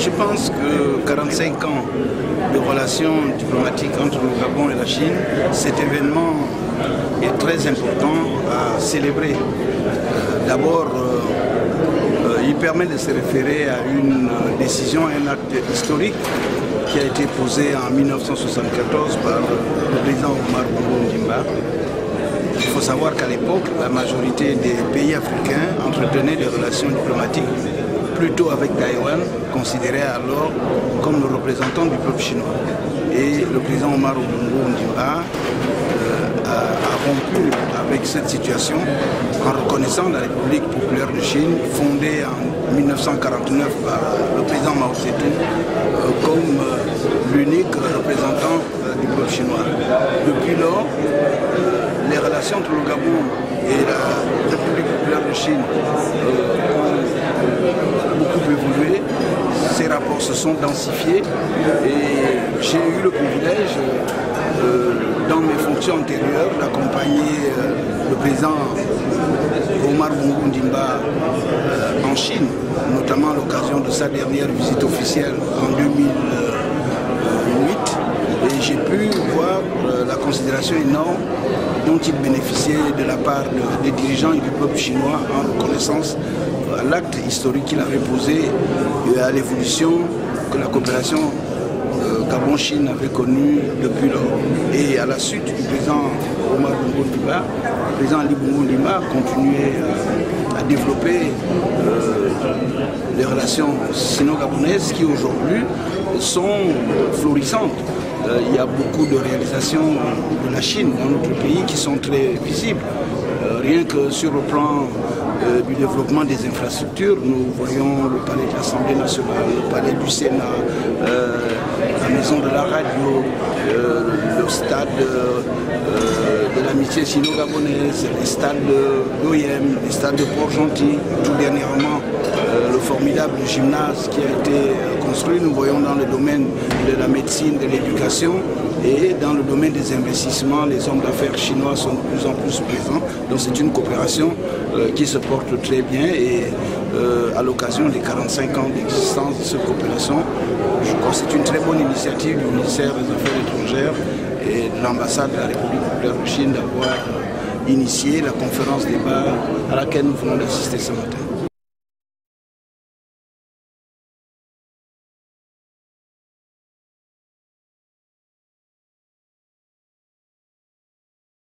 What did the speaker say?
je pense que 45 ans de relations diplomatiques entre le Gabon et la Chine, cet événement est très important à célébrer. D'abord, il permet de se référer à une décision, un acte historique qui a été posé en 1974 par le président Omar Bongo Ondimba. Il faut savoir qu'à l'époque, la majorité des pays africains entretenaient des relations diplomatiques plutôt avec Taïwan, considéré alors comme le représentant du peuple chinois. Et le président Omar Bongo Ondimba a rompu avec cette situation en reconnaissant la République populaire de Chine, fondée en 1949 par le président Mao Tse-tung, comme l'unique représentant du peuple chinois. Depuis lors, les relations entre le Gabon et la République populaire de Chine ont beaucoup évolué. Ces rapports se sont densifiés et j'ai eu le privilège dans mes fonctions antérieures d'accompagner le président Omar Bongo Ondimba en Chine, notamment à l'occasion de sa dernière visite officielle en 2008. Et j'ai pu voir la considération énorme dont il bénéficiait de la part des dirigeants et du peuple chinois en reconnaissance à l'acte historique qu'il avait posé et à l'évolution que la coopération Gabon-Chine avait connu depuis lors. Et à la suite du président Omar Bongo Ondimba, le président Ali Bongo Ondimba a continué à développer les relations sino-gabonaises qui aujourd'hui sont florissantes. Il y a beaucoup de réalisations de la Chine dans notre pays qui sont très visibles. Rien que sur le plan du développement des infrastructures, nous voyons le palais de l'Assemblée nationale, le palais du Sénat, la maison de la radio, le stade de l'amitié sino-gabonaise, les stades d'OIM, les stades de Port-Gentil, tout dernièrement le formidable gymnase qui a été construit. Nous voyons dans le domaine de la médecine, de l'éducation et dans le domaine des investissements, les hommes d'affaires chinois sont de plus en plus présents. Donc c'est une coopération qui se porte très bien et à l'occasion des 45 ans d'existence de cette coopération, je crois que c'est une très bonne initiative du ministère des Affaires étrangères et de l'ambassade de la République populaire de Chine d'avoir initié la conférence débat à laquelle nous venons d'assister ce matin.